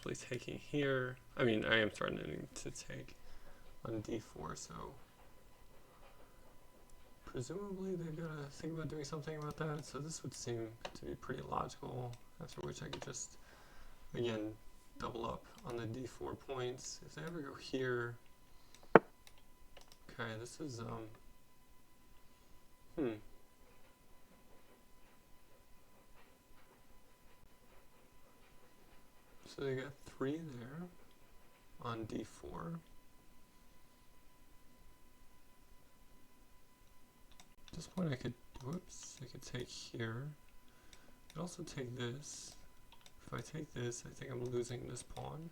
possibly taking here. I mean, I am threatening to take on d4, so presumably they're gonna think about doing something about that. So this would seem to be pretty logical, after which I could just, again, double up on the d4 points. If they ever go here, okay, this is, So they got 3 there on d4. At this point I could, whoops, I could take here. I could also take this. If I take this, I think I'm losing this pawn.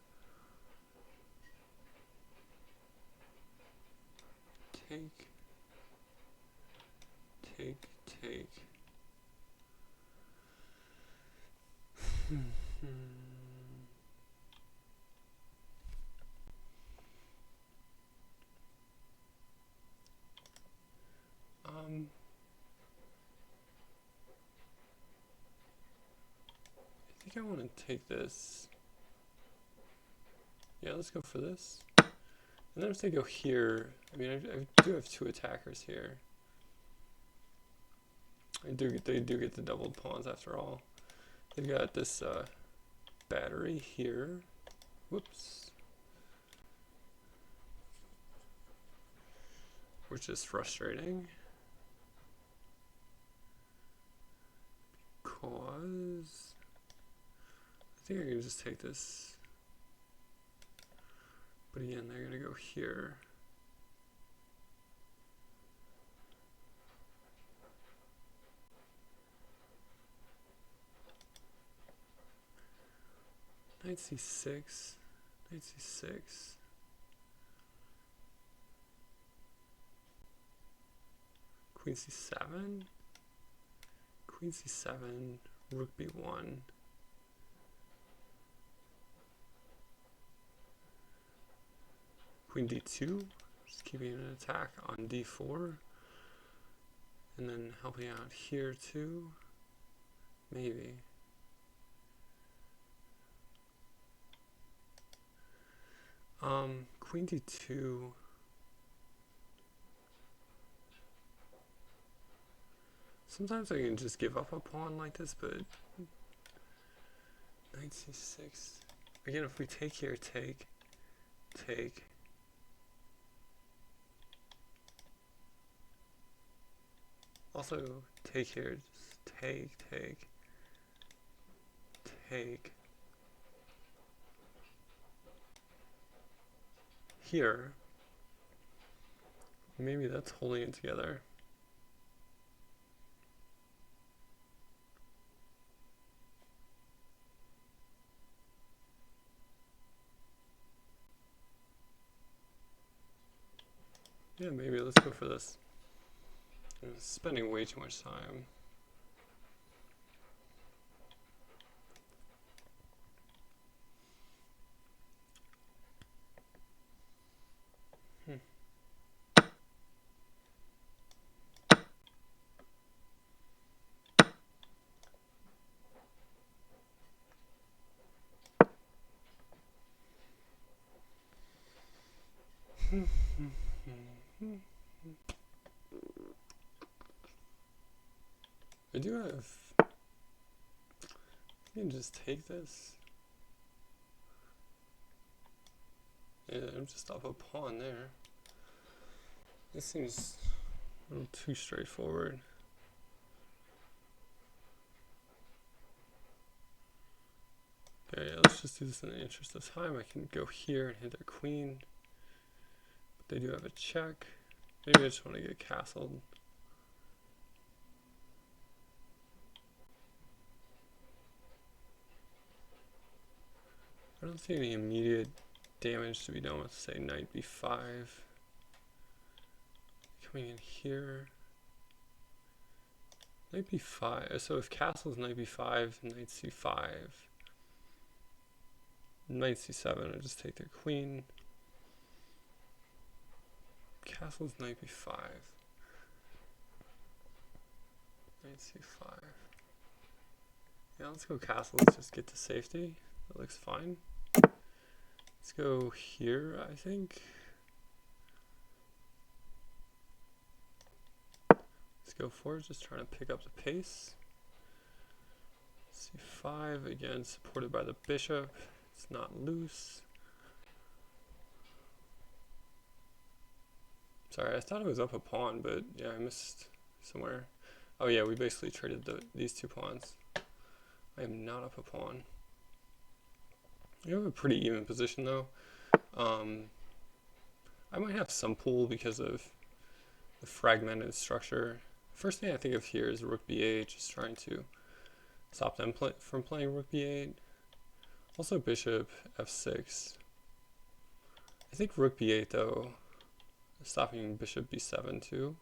Take, take, take. I think I want to take this. Yeah, let's go for this. And then if they go here, I mean, I do have 2 attackers here. They do get the doubled pawns after all. They've got this battery here. Whoops. Which is frustrating. Because I think I can just take this. But again, they're going to go here. Knight c6, knight c6. Queen c7, queen c7, rook b1. Queen d2, just keeping an attack on d4. And then helping out here too, maybe. Queen d2. Sometimes I can just give up a pawn like this, but knight c6. Again, if we take here, take. Also, take here, just take. Here, maybe that's holding it together. Yeah, maybe let's go for this. I'm spending way too much time. I do have, you can just take this. Yeah, I'm just up a pawn there. This seems a little too straightforward. Okay, yeah, let's just do this in the interest of time. I can go here and hit their queen. But they do have a check. Maybe I just want to get castled. I don't see any immediate damage to be done with, say, knight b5. Coming in here. Knight b5. So if castle's knight b5, knight c5. Knight c7, I just take their queen. Castle's knight b5. Knight c5. Yeah, let's go castle. Let's just get to safety. That looks fine. Let's go here, I think. Let's go forward, just trying to pick up the pace. C5, again, supported by the bishop. It's not loose. Sorry, I thought it was up a pawn, but yeah, I missed somewhere. Oh yeah, we basically traded these two pawns. I am not up a pawn. You have a pretty even position though. I might have some pull because of the fragmented structure. First thing I think of here is rook b8, just trying to stop them from playing rook b8. Also bishop f6. I think rook b8 though, stopping bishop b7 too.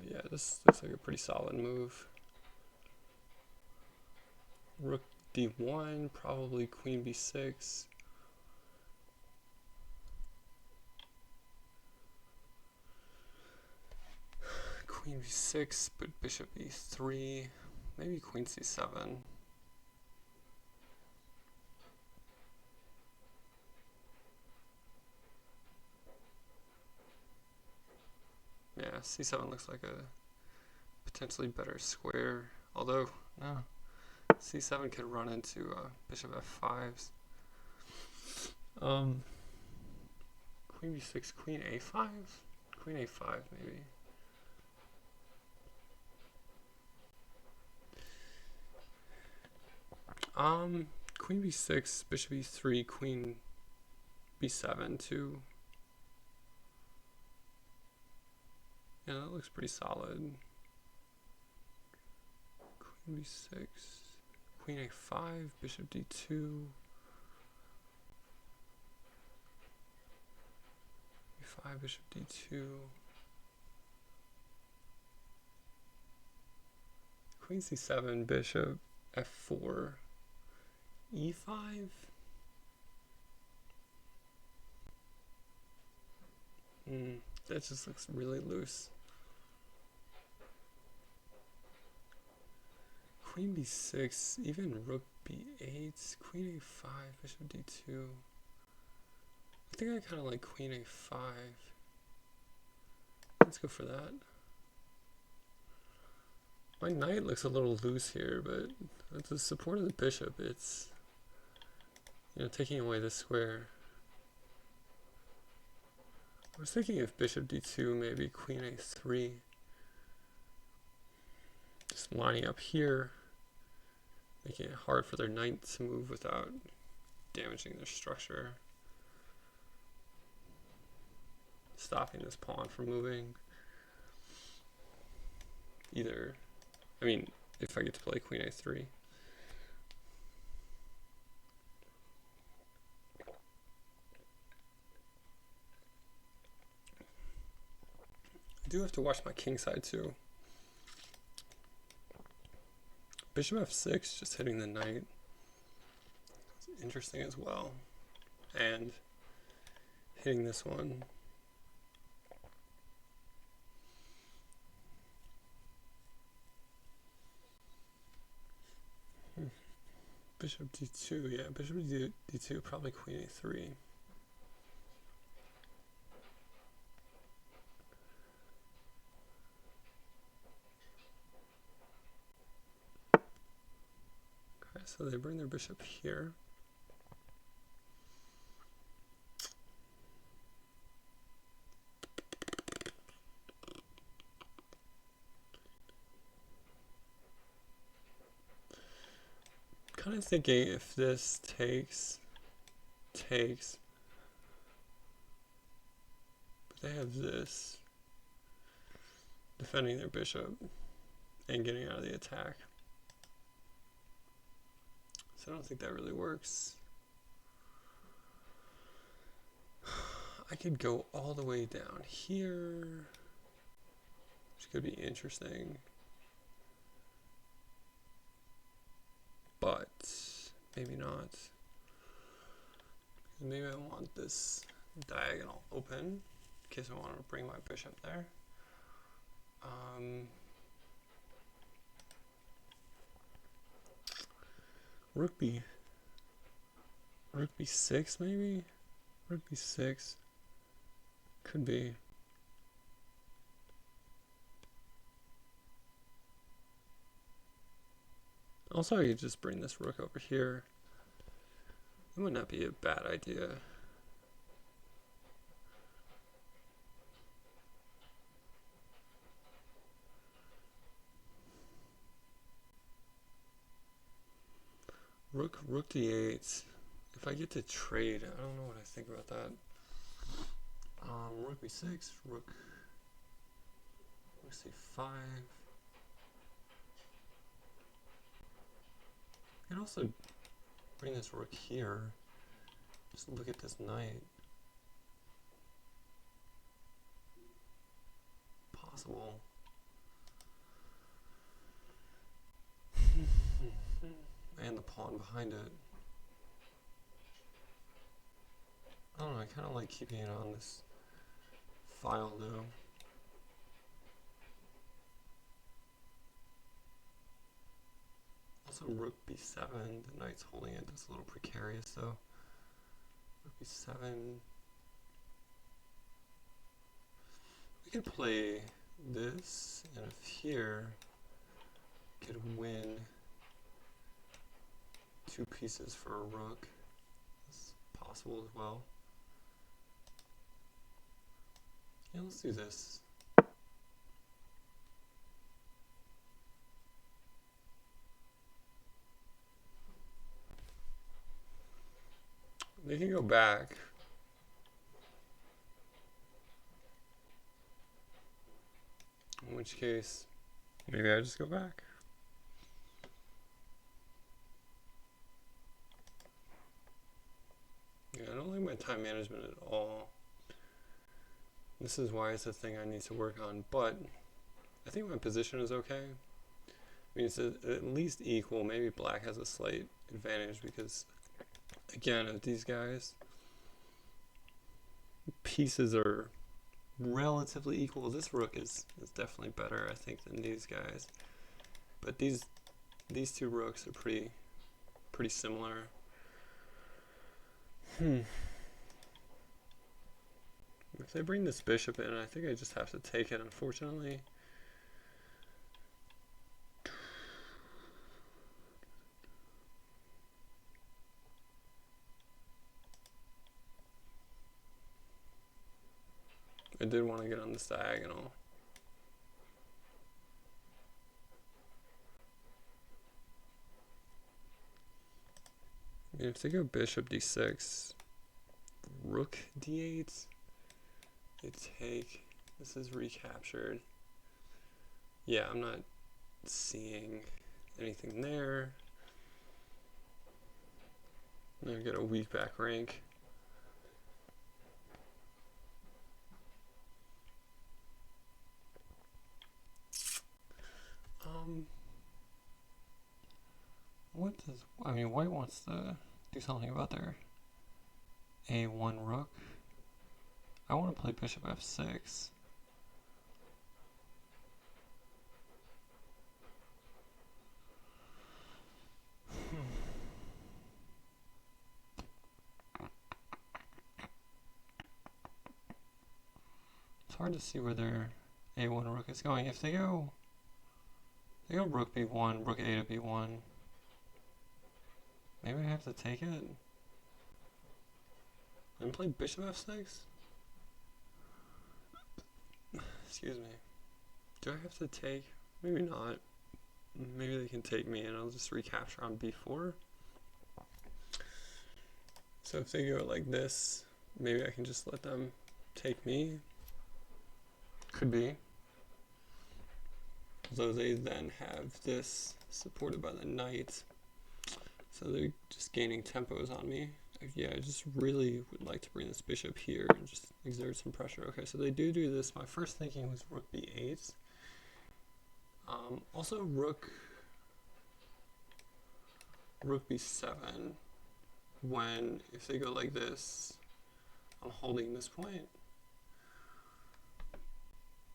Yeah, this looks like a pretty solid move. Rook d1, probably queen b6. Queen b6, but bishop e3, maybe queen c7. Yeah, c7 looks like a potentially better square, although, no, c7 could run into bishop f5s. Queen b6, queen a5? Queen a5 maybe. Queen b6, bishop e3, queen b7 too. Yeah, that looks pretty solid. Queen b6, queen a5, bishop d2, e5, bishop d2, queen c7, bishop f4, e5. That just looks really loose. Queen b6, even rook b8, queen a5, bishop d2. I think I kind of like queen a5. Let's go for that. My knight looks a little loose here, but with the support of the bishop, it's, you know, taking away this square. I was thinking of bishop d2, maybe queen a3. Just lining up here, making it hard for their knight to move without damaging their structure. Stopping this pawn from moving. Either, I mean, if I get to play queen a3. I do have to watch my king side too. Bishop f6, just hitting the knight. It's interesting as well. And hitting this one. Bishop d2, yeah, bishop d2, probably queen a3. Okay, so they bring their bishop here. Kind of thinking if this takes, but they have this, defending their bishop and getting out of the attack. So I don't think that really works. I could go all the way down here, which could be interesting. But maybe not. Maybe I want this diagonal open in case I want to bring my bishop there. Rook b. Rook b6 maybe? Rook b6. Could be. Also, I could just bring this rook over here. It would not be a bad idea. Rook d8. If I get to trade, I don't know what I think about that. Rook b6, rook c5. I can also bring this rook here. Just look at this knight. Possible. And the pawn behind it. I don't know, I kind of like keeping it on this file though. Also rook b7, the knight's holding it, that's a little precarious though. Rook b7. We could play this, and if here, we could win 2 pieces for a rook. That's possible as well. Yeah, let's do this. They can go back. In which case, maybe I just go back. Yeah, I don't like my time management at all. This is why it's a thing I need to work on, but I think my position is okay. I mean, it's at least equal. Maybe black has a slight advantage because, again, of these guys, pieces are relatively equal. This rook is definitely better, I think, than these guys. But these 2 rooks are pretty similar. If they bring this bishop in, I think I just have to take it, unfortunately. I did want to get on this diagonal. I mean, if they go bishop d6, rook d8, they take, this is recaptured. Yeah, I'm not seeing anything there. I'm gonna get a weak back rank. White wants to do something about their a1 rook. I want to play bishop f6. It's hard to see where their a1 rook is going. If they go rook b1, rook a to b1, maybe I have to take it. And play bishop f6? Excuse me. Do I have to take? Maybe not. Maybe they can take me and I'll just recapture on b4. So if they go like this, maybe I can just let them take me. Could be. Although they then have this supported by the knight. So they're just gaining tempos on me. Yeah, I just really would like to bring this bishop here and just exert some pressure. Okay, so they do this. My first thinking was rook b8. Also rook b7. If they go like this, I'm holding this point.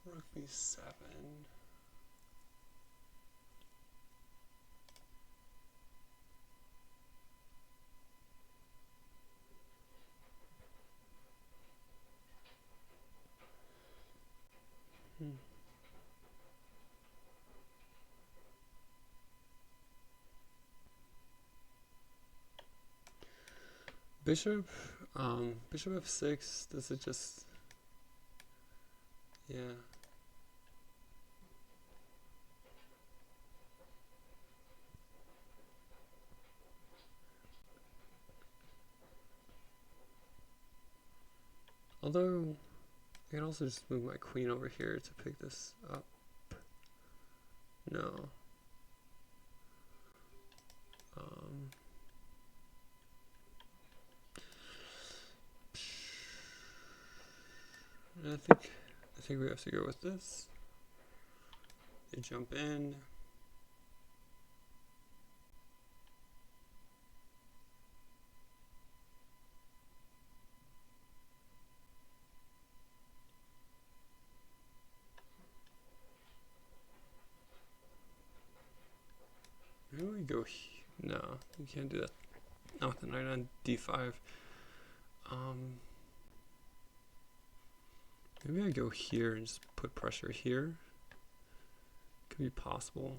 Rook b7. bishop, bishop f6, this is just, yeah. Although, I can also just move my queen over here to pick this up. No. I think we have to go with this. You jump in. Maybe we go. No, you can't do that. Not with the knight on d5. Maybe I go here and just put pressure here. Could be possible.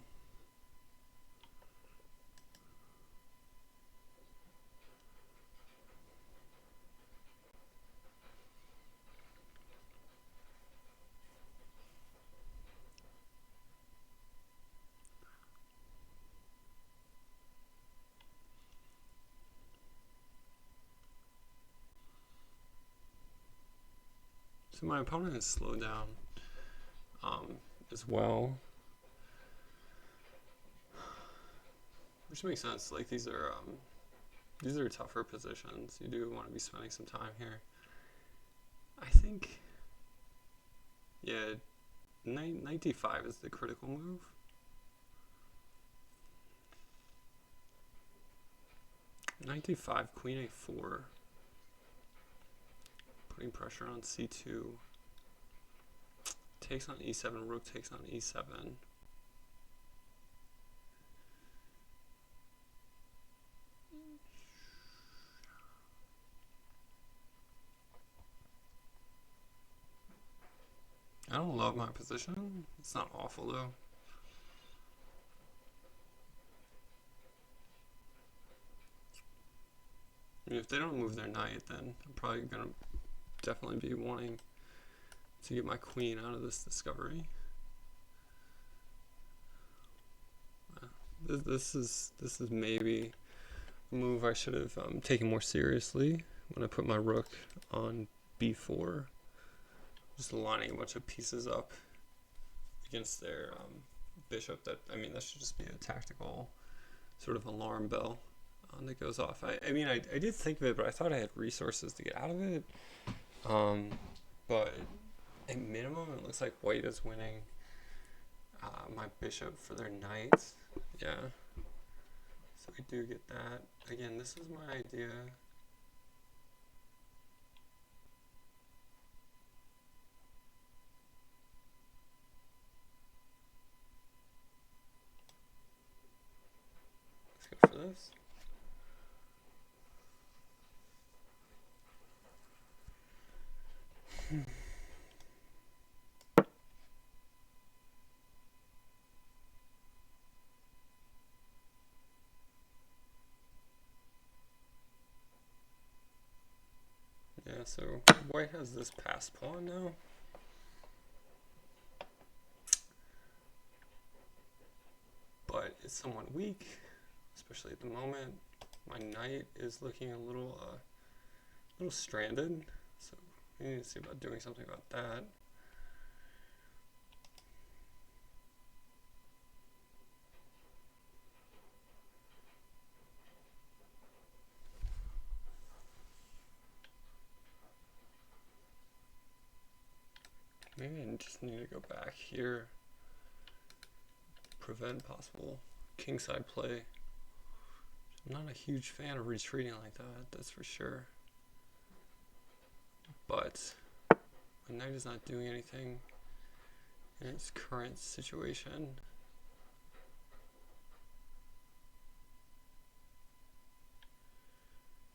So my opponent has slowed down as well, which makes sense. Like these are tougher positions. You do want to be spending some time here. I think, yeah, knight d5 is the critical move. Knight d5, queen a4. Putting pressure on c2. Takes on e7, rook takes on e7. I don't love my position. It's not awful though. I mean, if they don't move their knight, then I'm probably gonna definitely be wanting to get my queen out of this discovery. This is maybe a move I should have taken more seriously when I put my rook on b4. Just lining a bunch of pieces up against their bishop. That should just be a tactical sort of alarm bell that goes off. I mean, I did think of it, but I thought I had resources to get out of it. But at minimum, it looks like white is winning my bishop for their knight. Yeah. So we do get that. Again, this is my idea. Let's go for this. Yeah, so white has this passed pawn now. But it's somewhat weak, especially at the moment. My knight is looking a little stranded, so we need to see about doing something about that. Maybe I just need to go back here, prevent possible kingside play. I'm not a huge fan of retreating like that, that's for sure. But my knight is not doing anything in its current situation.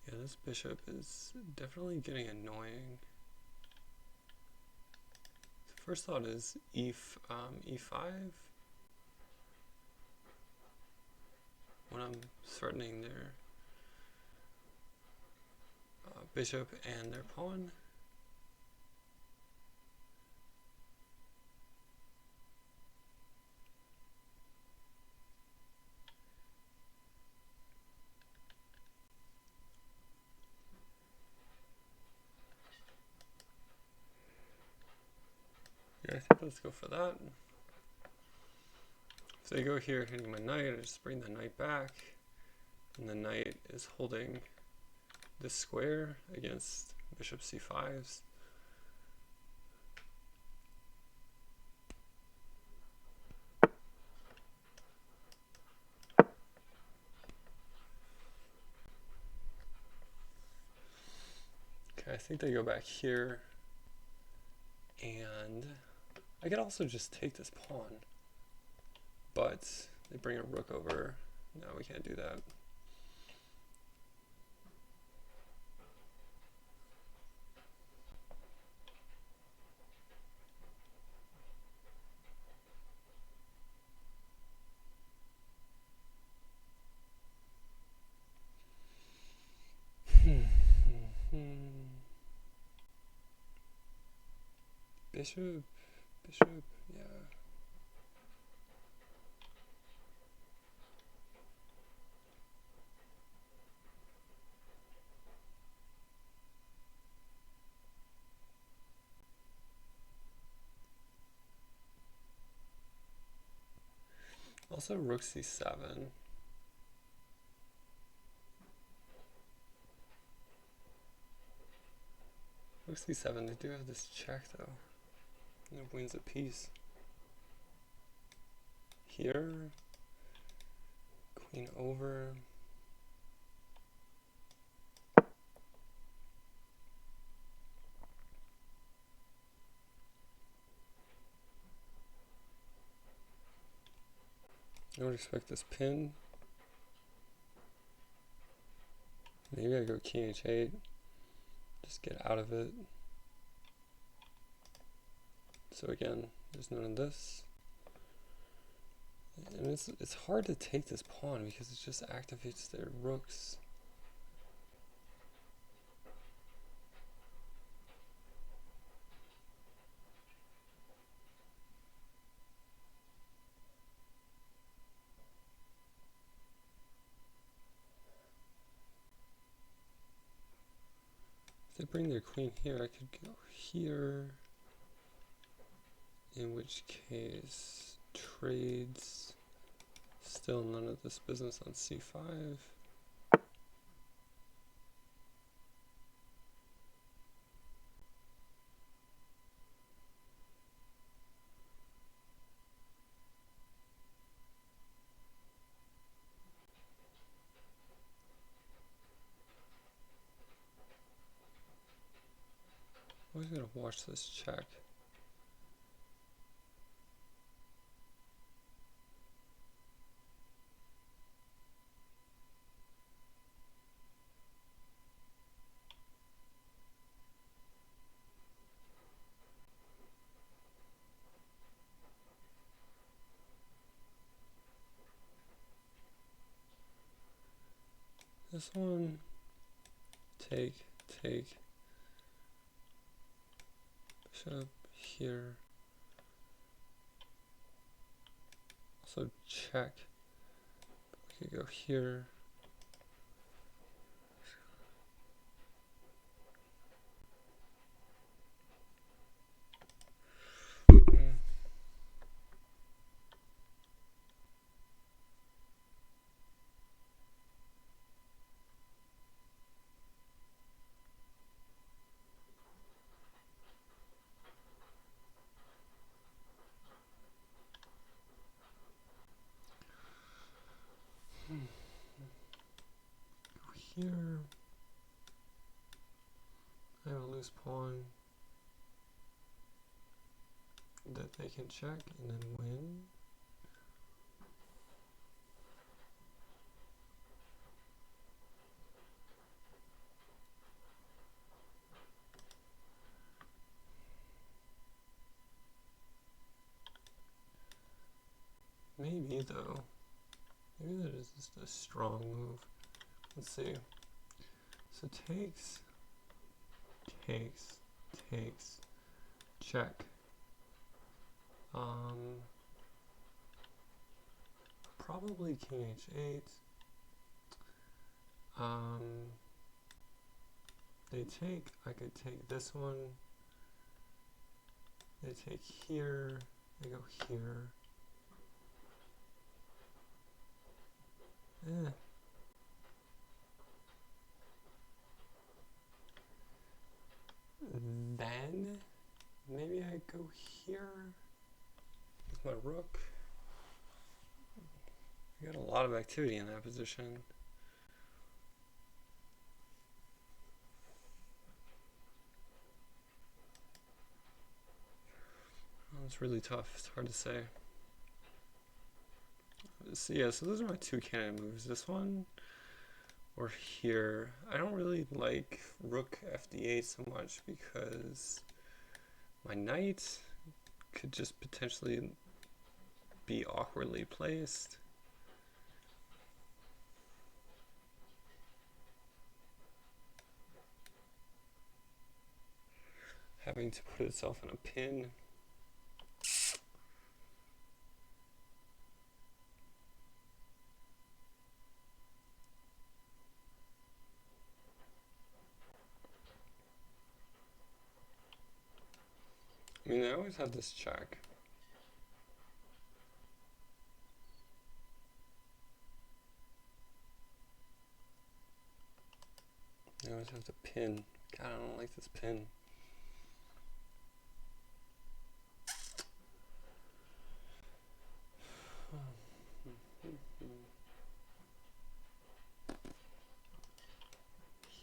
Yeah, this bishop is definitely getting annoying. The first thought is e5. When I'm threatening their bishop and their pawn. Yeah, I think let's go for that. If they go here hitting my knight, I just bring the knight back. And the knight is holding this square against bishop c5s. Okay, I think they go back here. And I could also just take this pawn. But they bring a rook over. No, we can't do that. Bishop, yeah. Also rook c7. Rook c7, they do have this check though. And it wins a piece. Here, queen over. I would expect this pin. Maybe I go king h8. Just get out of it. So again, there's none of this. And it's hard to take this pawn because it just activates their rooks. If they bring their queen here, I could go here. In which case, trades. Still none of this business on c5. I'm always gonna watch this check. This one, take, bishop here. Also check. We could go here. Here, I have a loose pawn that they can check and then win. Maybe though, maybe that is just a strong move. Let's see. So takes, takes, check. Probably king h8. They take, I could take this one. They take here, they go here. Then maybe I go here with my rook. I got a lot of activity in that position. Oh, it's really tough. It's hard to say. So yeah, so those are my two candidate moves. This one or here. I don't really like rook fd8 so much because my knight could just potentially be awkwardly placed. Having to put itself in a pin. I mean, I always have this check. I always have to pin. God, I don't like this pin.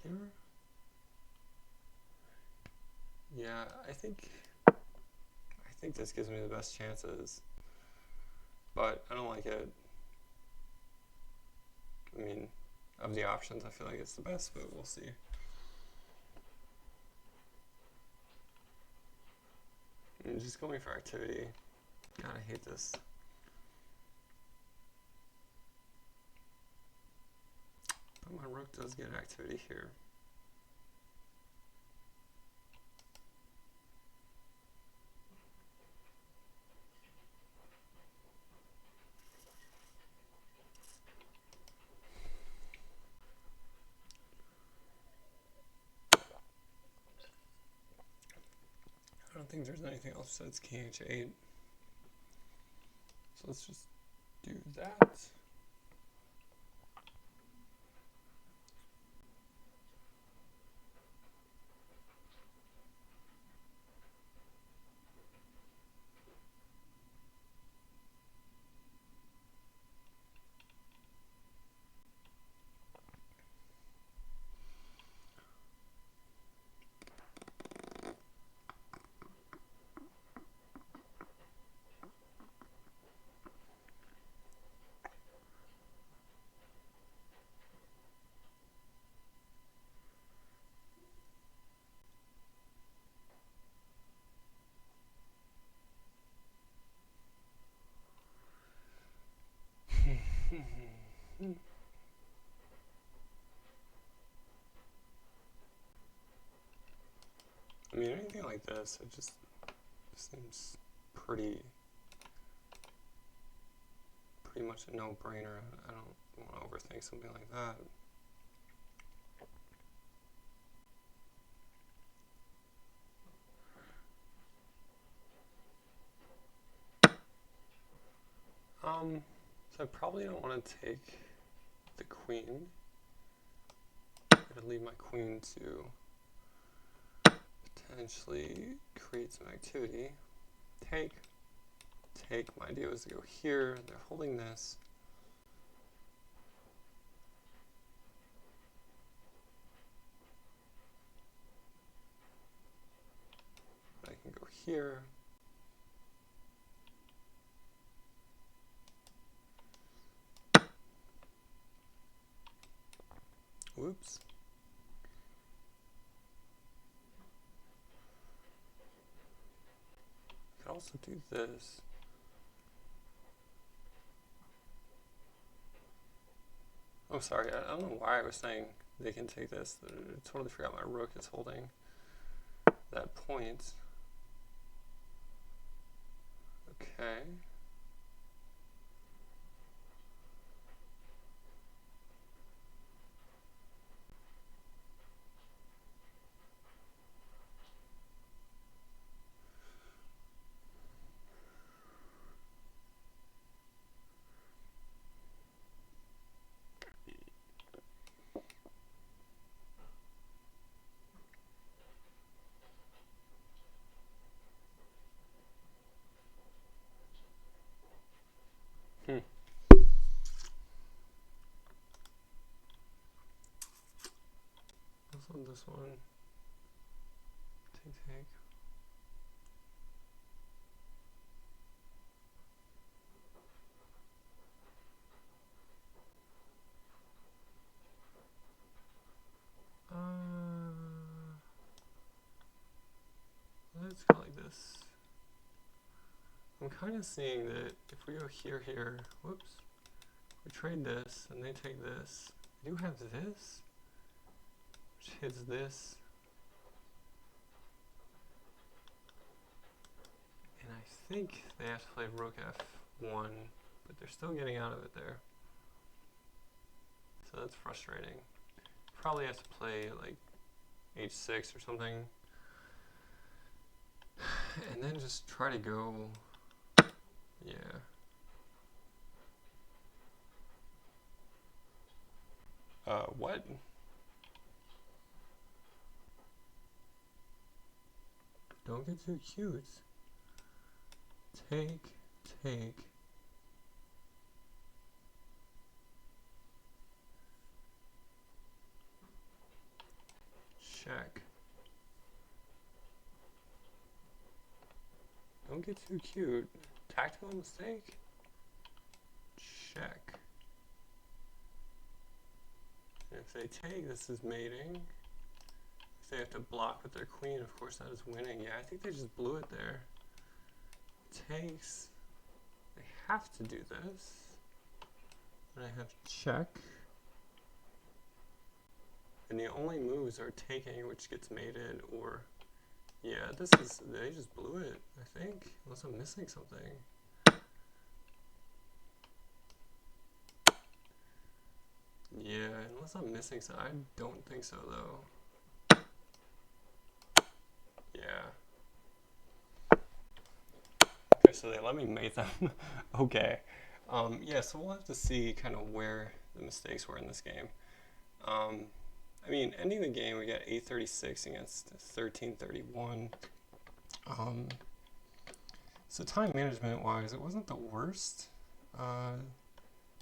Here? Yeah, I think this gives me the best chances, but I don't like it. I mean, of the options, I feel like it's the best, but we'll see. I'm just going for activity. God, I hate this. But my rook does get activity here. I don't think there's anything else besides king h8. So let's just do that. I mean, anything like this, it just seems pretty much a no-brainer. I don't want to overthink something like that. So I probably don't want to take the queen. I'm going to leave my queen to potentially create some activity. Take. My idea was to go here. They're holding this. I can go here. Whoops. I could also do this. Oh, sorry, I don't know why I was saying they can take this. I totally forgot my rook is holding. that point. Okay. Hmm. Let's let this one take. Let's go like this. I'm kind of seeing that if we go here, whoops, we trade this and they take this. I do have this, which hits this. And I think they have to play rook f1, but they're still getting out of it there. So that's frustrating. Probably have to play like h6 or something. And then just try to go, yeah. What? Don't get too cute. Take. Check. Don't get too cute. Tactical mistake? Check. And if they take, this is mating. If they have to block with their queen, of course that is winning. Yeah, I think they just blew it there. Takes. They have to do this. And I have check. And the only moves are taking, which gets mated, or yeah, this is, they just blew it, I think, unless I'm missing something. Yeah, unless I'm missing something. I don't think so, though. Yeah. Okay, so they let me mate them. Okay. Yeah, so we'll have to see kind of where the mistakes were in this game. I mean, ending the game, we got 836 against 1331. So time management wise, it wasn't the worst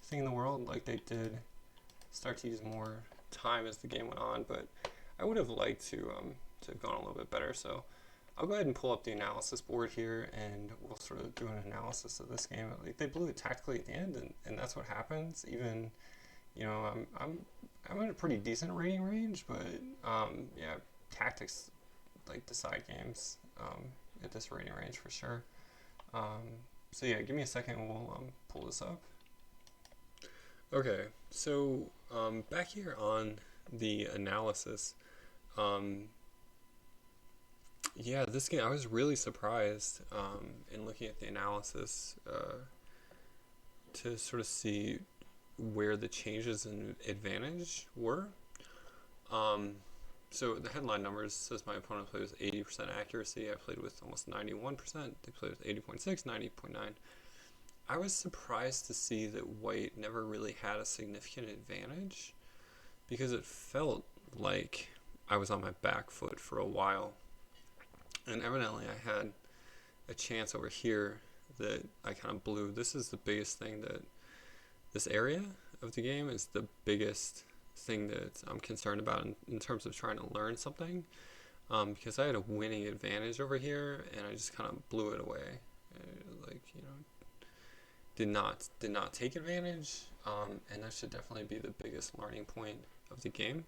thing in the world. Like, they did start to use more time as the game went on, but I would have liked to have gone a little bit better. So I'll go ahead and pull up the analysis board here, and we'll sort of do an analysis of this game. Like, they blew it tactically at the end, and that's what happens. Even, you know, I'm in a pretty decent rating range, but yeah, tactics like decide games at this rating range for sure. So yeah, give me a second and we'll pull this up. Okay, so back here on the analysis, yeah, this game, I was really surprised in looking at the analysis to sort of see where the changes in advantage were. So the headline numbers says my opponent played with 80% accuracy. I played with almost 91%. They played with 80.6, 90.9. I was surprised to see that white never really had a significant advantage, because it felt like I was on my back foot for a while. And evidently I had a chance over here that I kind of blew. This is the biggest thing, that this area of the game is the biggest thing that I'm concerned about in terms of trying to learn something, because I had a winning advantage over here and I just kind of blew it away. Like, you know, did not take advantage, and that should definitely be the biggest learning point of the game.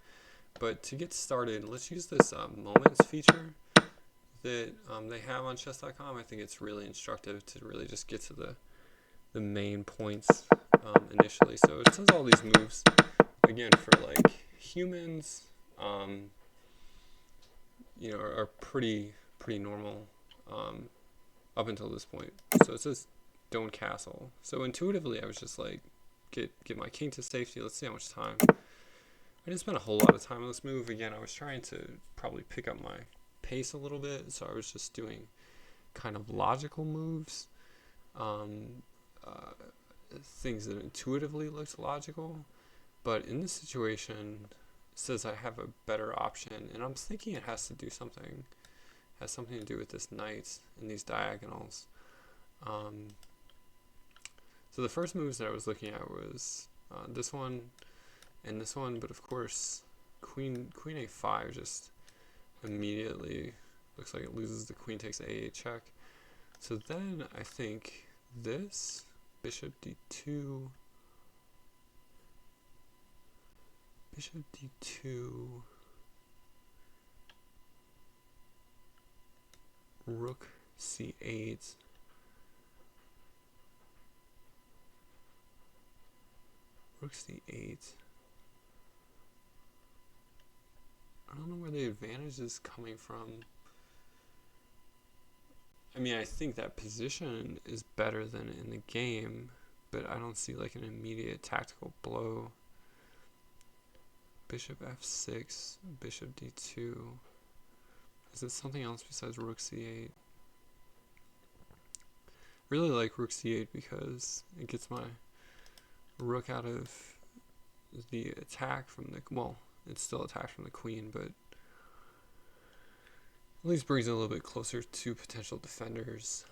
But to get started, let's use this moments feature that they have on chess.com. I think it's really instructive to really just get to the main points initially. So it says all these moves, again, for like humans, are pretty normal up until this point. So it says don't castle. So intuitively, I was just like, get my king to safety. Let's see how much time. I didn't spend a whole lot of time on this move. Again, I was trying to probably pick up my pace a little bit, so I was just doing kind of logical moves, um, uh, things that intuitively looked logical. But in this situation, it says I have a better option, and I'm thinking it has something to do with this knight and these diagonals. So the first moves that I was looking at was this one and this one, but of course, queen a5 just immediately looks like it loses. The queen takes a8 check. So then I think this bishop d2, rook c8. Rook c8. I don't know where the advantage is coming from. I mean, I think that position is better than in the game, but I don't see like an immediate tactical blow. Bishop f6, bishop d2. Is it something else besides rook c8? Really like rook c8 because it gets my rook out of the attack from the, well, it's still attacked from the queen, but at least brings it a little bit closer to potential defenders.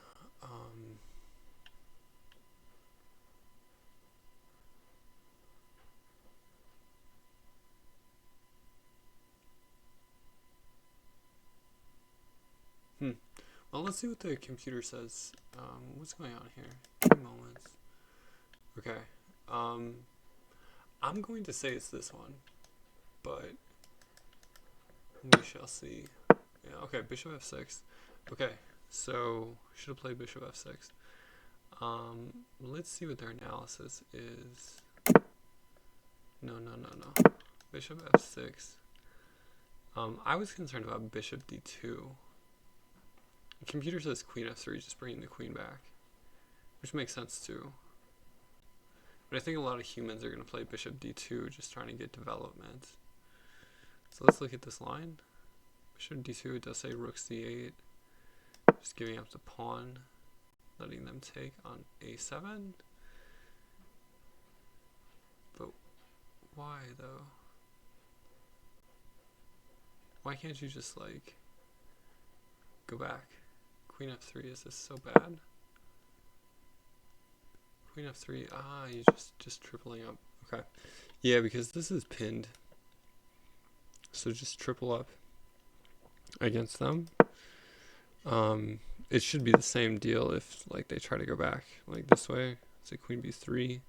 Well, let's see what the computer says. What's going on here? 2 moments. Okay. I'm going to say it's this one, but we shall see. Yeah, okay, bishop f6. Okay, so should have played bishop f6. Let's see what their analysis is. No. Bishop f6. I was concerned about bishop d2. The computer says queen f3, just bringing the queen back, which makes sense too. But I think a lot of humans are going to play bishop d2, just trying to get development. So let's look at this line. Bishop d2, it does say rook c8, just giving up the pawn, letting them take on a7. But why though? Why can't you just like go back? Queen f3, is this so bad? Queen f3, you just tripling up. Okay. Yeah, because this is pinned. So just triple up against them. It should be the same deal if like they try to go back like this way. Say queen b3.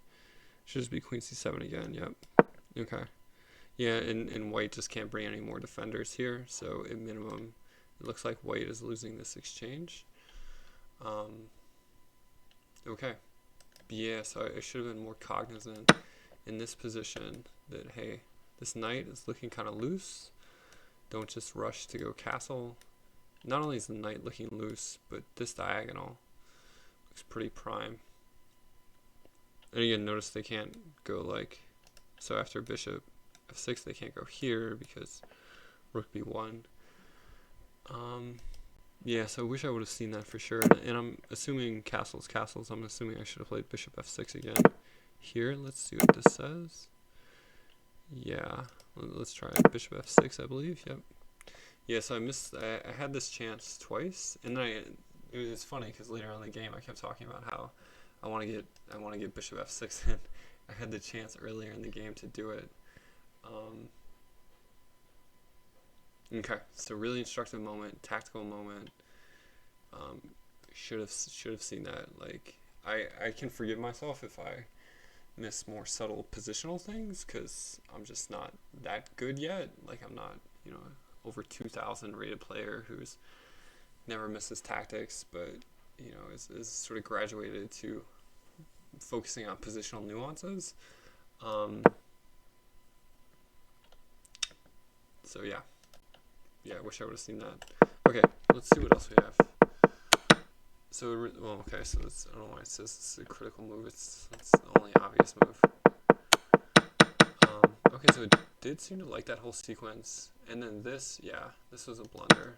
Should just be queen c7 again. Yep. Okay. Yeah, and white just can't bring any more defenders here. So at minimum, it looks like white is losing this exchange. Okay. Yeah, so I should have been more cognizant in this position that, hey, this knight is looking kind of loose. Don't just rush to go castle. Not only is the knight looking loose, but this diagonal looks pretty prime. And again, notice they can't go like, so after bishop f6, they can't go here because rook b1. Yeah, so I wish I would have seen that for sure. And I'm assuming castles. I'm assuming I should have played bishop f6 again. Here, let's see what this says. Yeah, let's try bishop f6, I believe. Yep. Yeah, so I had this chance twice, and then it was funny because later on in the game I kept talking about how I want to get bishop f6 in. I had the chance earlier in the game to do it. Okay, so really instructive moment, tactical moment. Should have seen that. Like I can forgive myself if I miss more subtle positional things because I'm just not that good yet. Like I'm not, over 2,000 rated player who's never misses tactics, but is sort of graduated to focusing on positional nuances. So yeah. yeah, I wish I would have seen that. Okay, let's see what else we have. So, well, okay, so it's, I don't know why it says it's a critical move. It's the only obvious move. Okay, so it did seem to like that whole sequence. And then this, yeah, this was a blunder.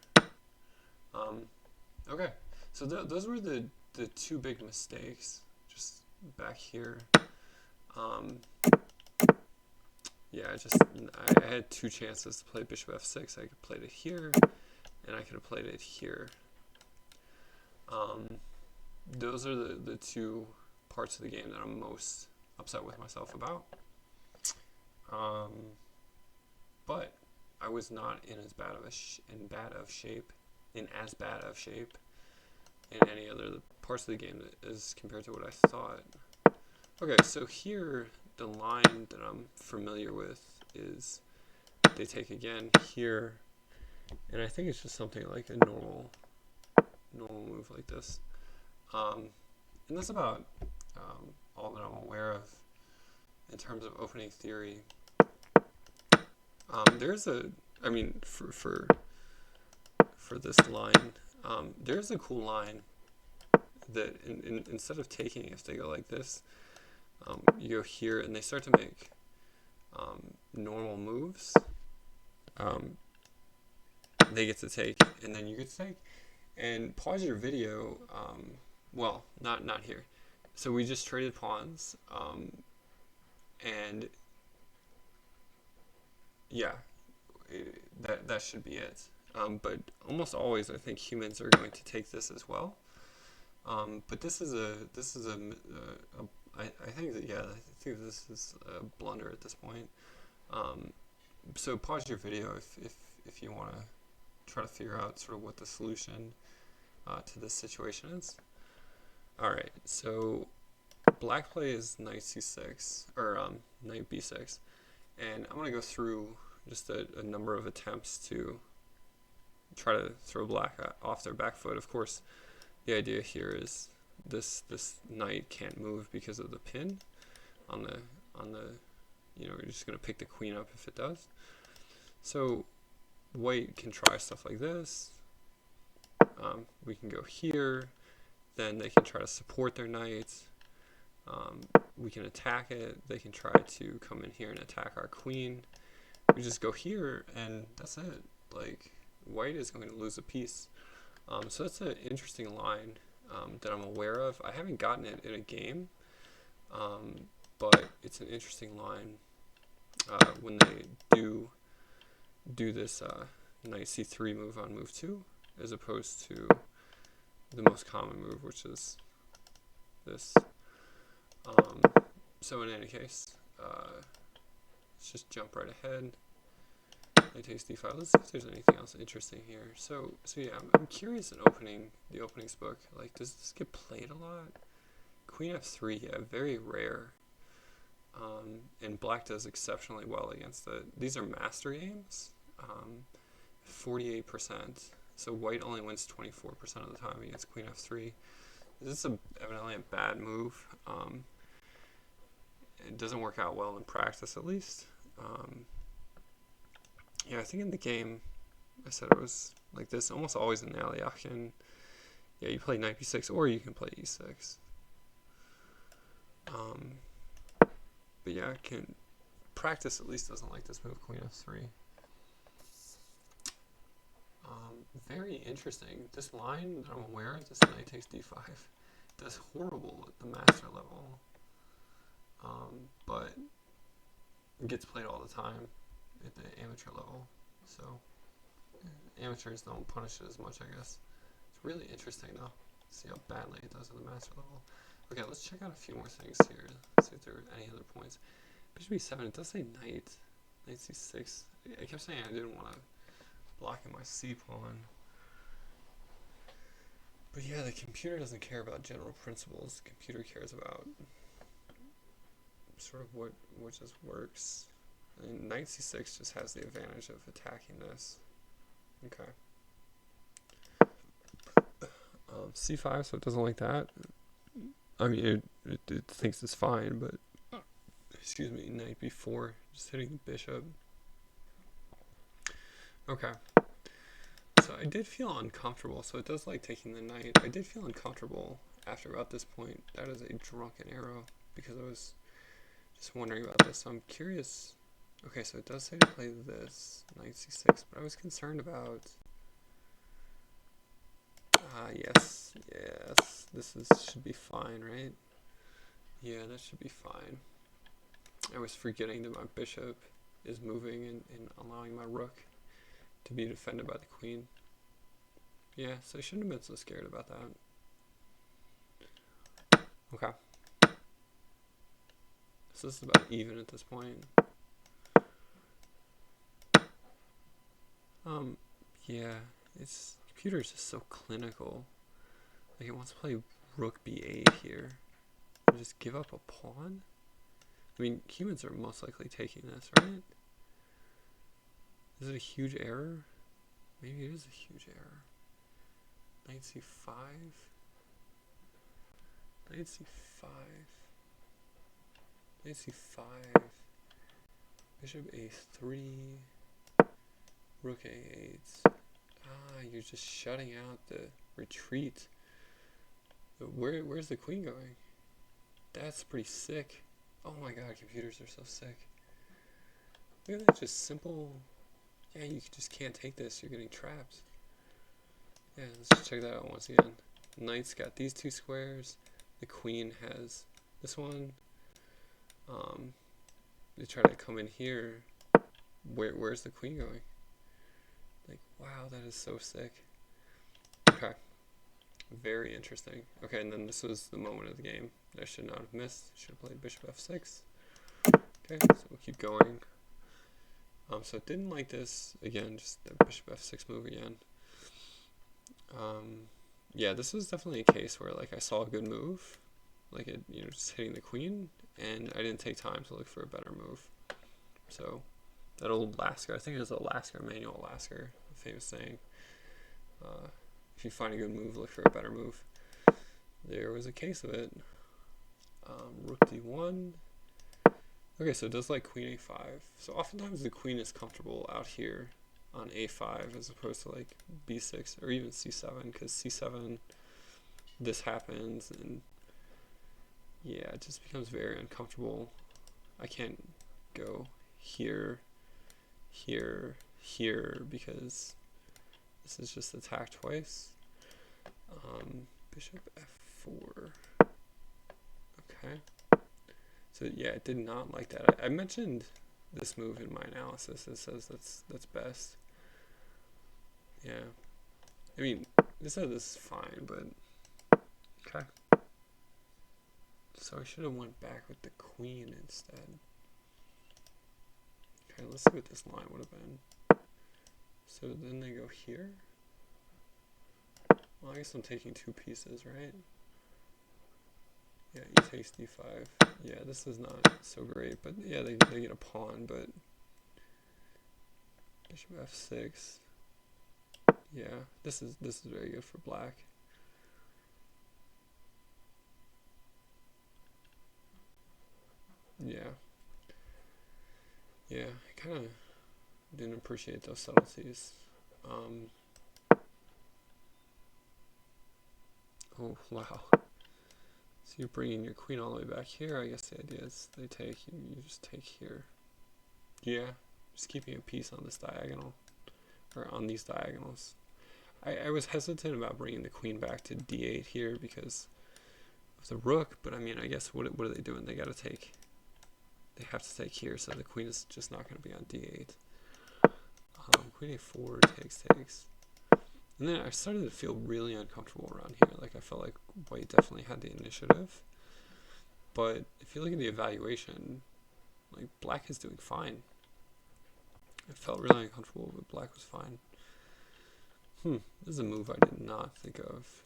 Okay, so those were the two big mistakes. Just back here. Yeah, I had two chances to play bishop f6. I could have played it here, and I could have played it here. Those are the two parts of the game that I'm most upset with myself about. But I was not in as bad of shape in any other parts of the game as compared to what I thought. Okay, so here the line that I'm familiar with is they take again here, and I think it's just something like a normal move like this. And that's about all that I'm aware of in terms of opening theory. There's a, I mean, for this line, there's a cool line that instead of taking, if they go like this, you go here and they start to make normal moves. They get to take, and then you get to take. And pause your video. Well, not here. So we just traded pawns, and yeah, that should be it. But almost always, I think humans are going to take this as well. But I think that, yeah, I think this is a blunder at this point. So pause your video if you want to try to figure out sort of what the solution to this situation is. All right, so black plays knight c6 or knight b6, and I'm going to go through just a number of attempts to try to throw black off their back foot. Of course, the idea here is this knight can't move because of the pin on the you're just going to pick the queen up if it does. So white can try stuff like this. We can go here. Then they can try to support their knight. We can attack it. They can try to come in here and attack our queen. We just go here, and that's it. Like, white is going to lose a piece. So that's an interesting line that I'm aware of. I haven't gotten it in a game, but it's an interesting line when they do this knight c3 move on move 2, as opposed to the most common move, which is this. So in any case, let's just jump right ahead. Knight takes d5. Let's see if there's anything else interesting here. So yeah, I'm curious in the openings book. Like, does this get played a lot? Queen f3, yeah, very rare. And black does exceptionally well against it. These are master games, 48%. So white only wins 24% of the time against queen f3. This is evidently a bad move. It doesn't work out well in practice, at least. Yeah, I think in the game, I said it was like this, almost always in Aliakin. Yeah, you play knight b6, or you can play e6. But yeah, practice at least doesn't like this move, queen f3. Very interesting. This line that I'm aware of, this knight takes d5, does horrible at the master level, but it gets played all the time at the amateur level. So amateurs don't punish it as much, I guess. It's really interesting though. See how badly it does at the master level. Okay, let's check out a few more things here. Let's see if there are any other points. Bishop b7, it does say knight c6. I kept saying I didn't want to block in my c pawn. But yeah, the computer doesn't care about general principles. The computer cares about sort of what just works. I mean, knight c6 just has the advantage of attacking this. Okay. c5, so it doesn't like that. I mean, it thinks it's fine, but excuse me, knight b4, just hitting the bishop. Okay. So I did feel uncomfortable, so it does like taking the knight. I did feel uncomfortable after about this point. That is a drunken arrow, because I was just wondering about this. So I'm curious. Okay, so it does say to play this, knight c6, but I was concerned about... yes, this should be fine, right? Yeah, that should be fine. I was forgetting that my bishop is moving and allowing my rook to be defended by the queen. Yeah, so I shouldn't have been so scared about that. Okay. So this is about even at this point. Yeah, computer's just so clinical. Like, it wants to play rook b8 here. And just give up a pawn? I mean, humans are most likely taking this, right? Is it a huge error? Maybe it is a huge error. Knight c5. Knight c5. Knight c5. Bishop a3. Rook a8. You're just shutting out the retreat. Where's the queen going? That's pretty sick. Oh my god, computers are so sick. Look at that, just simple. Yeah, you just can't take this. You're getting trapped. Yeah, let's just check that out once again. Knight's got these two squares. The queen has this one. They try to come in here. Where's the queen going? Like, wow, that is so sick. Okay. Very interesting. Okay, and then this was the moment of the game that I should not have missed. Should have played bishop f6. Okay, so we'll keep going. So it didn't like this. Again, just the bishop f6 move again. Yeah, this was definitely a case where, like, I saw a good move. Like, it, just hitting the queen. And I didn't take time to look for a better move. So, that old Lasker, I think it was a Lasker, Manuel Lasker, a famous saying. If you find a good move, look for a better move. There was a case of it. Rook d1. Okay, so it does like queen a5. So oftentimes the queen is comfortable out here on a5 as opposed to like b6 or even c7, because c7, this happens, and yeah, it just becomes very uncomfortable. I can't go here, here, here, because this is just attacked twice. Bishop f4. Okay. So yeah, it did not like that. I mentioned this move in my analysis. It says that's best. Yeah. I mean, this says this is fine, but okay. So I should have went back with the queen instead. Okay, let's see what this line would have been. So then they go here. Well, I guess I'm taking two pieces, right? Yeah, e takes d5. Yeah, this is not so great, but yeah, they get a pawn, but bishop f6. Yeah, this is very good for black. Yeah. Yeah, I kind of didn't appreciate those subtleties. Oh, wow. So you're bringing your queen all the way back here. I guess the idea is they take, you just take here. Yeah, just keeping a piece on this diagonal, or on these diagonals. I was hesitant about bringing the queen back to d8 here because of the rook, but I mean, I guess what are they doing? They got to take. They have to take here, so the queen is just not going to be on d8. Queen a4 takes. And then I started to feel really uncomfortable around here. Like, I felt like white definitely had the initiative. But if you look at the evaluation, like, black is doing fine. I felt really uncomfortable, but black was fine. This is a move I did not think of.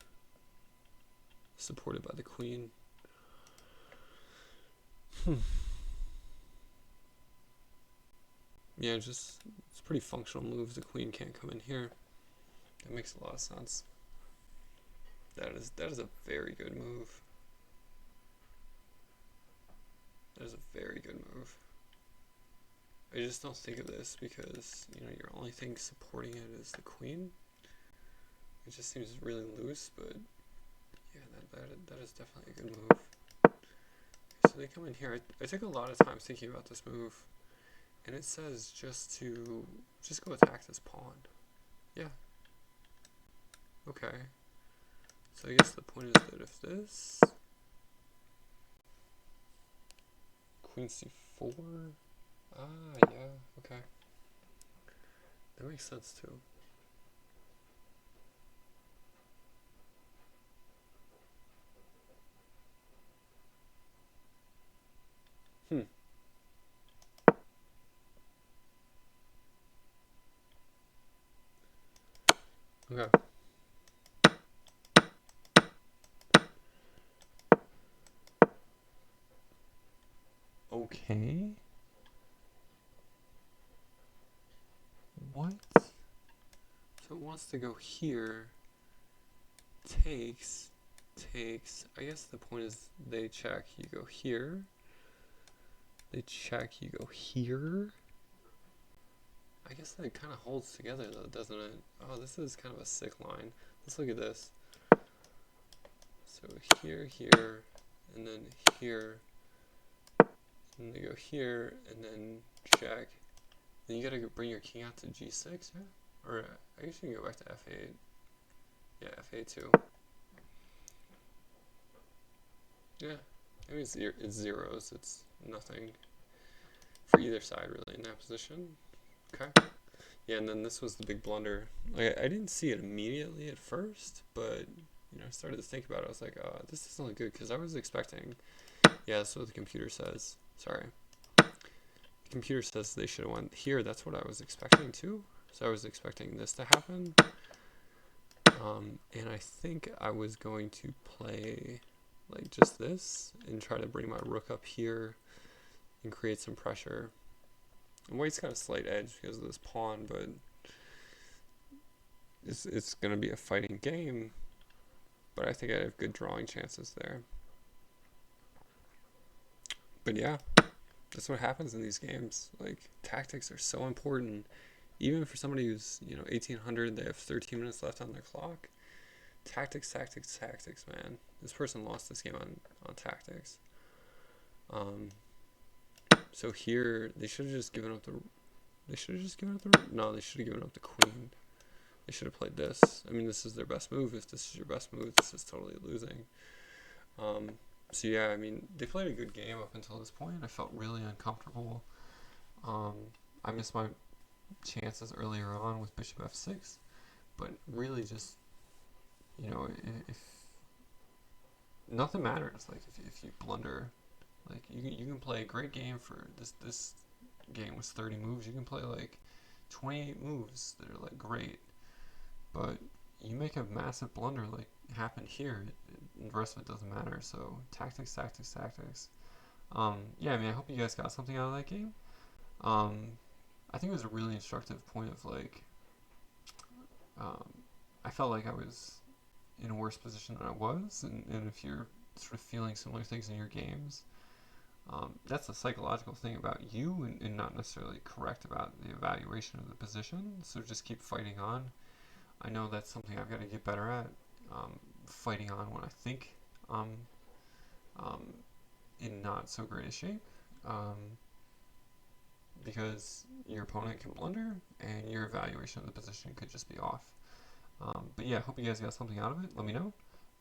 Supported by the queen. Yeah, it's a pretty functional move. The queen can't come in here. That makes a lot of sense. That is a very good move. That is a very good move. I just don't think of this because, your only thing supporting it is the queen. it just seems really loose, but yeah, that is definitely a good move. So they come in here. I took a lot of time thinking about this move, and it says just go attack this pawn. Yeah. Okay. So I guess the point is that if this Queen C4, yeah, okay, that makes sense too. Okay. Okay. What? So it wants to go here. Takes. I guess the point is they check, you go here. They check, you go here. I guess that kind of holds together though, doesn't it? Oh, this is kind of a sick line. Let's look at this. So here, and then here, and they go here, and then check. Then you gotta bring your king out to g6, yeah? Or I guess you can go back to f8. Yeah, f8 too. Yeah, I mean it's zeros. It's nothing for either side really in that position. Okay. Yeah, and then this was the big blunder. Like I didn't see it immediately at first, but you know, I started to think about it. I was like, oh, this doesn't look good because I was expecting. Yeah, that's what the computer says. Sorry. The computer says they should have went here. That's what I was expecting too. So I was expecting this to happen. And I think I was going to play like just this and try to bring my rook up here and create some pressure. And white's got a slight edge because of this pawn, but it's going to be a fighting game. But I think I have good drawing chances there. But yeah, that's what happens in these games. Like, tactics are so important. Even for somebody who's, 1800, they have 13 minutes left on their clock. Tactics, man. This person lost this game on tactics. So here, they should have just given up the... No, they should have given up the queen. They should have played this. I mean, this is their best move. If this is your best move, this is totally losing. So yeah, I mean, they played a good game up until this point. I felt really uncomfortable. I missed my chances earlier on with bishop f6, but really just, if nothing matters, like if you blunder, like you can play a great game for this game was 30 moves. You can play like 28 moves that are like great, but you make a massive blunder like happened here, the rest of it doesn't matter. So tactics. Yeah, I mean, I hope you guys got something out of that game. I think it was a really instructive point of like, I felt like I was in a worse position than I was, and if you're sort of feeling similar things in your games, that's a psychological thing about you and not necessarily correct about the evaluation of the position. So just keep fighting on. I know that's something I've got to get better at, fighting on when I think I'm in not so great a shape, because your opponent can blunder and your evaluation of the position could just be off. But yeah, hope you guys got something out of it. Let me know,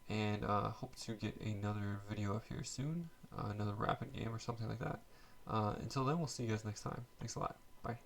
and hope to get another video up here soon, another rapid game or something like that. Until then, we'll see you guys next time. Thanks a lot. Bye.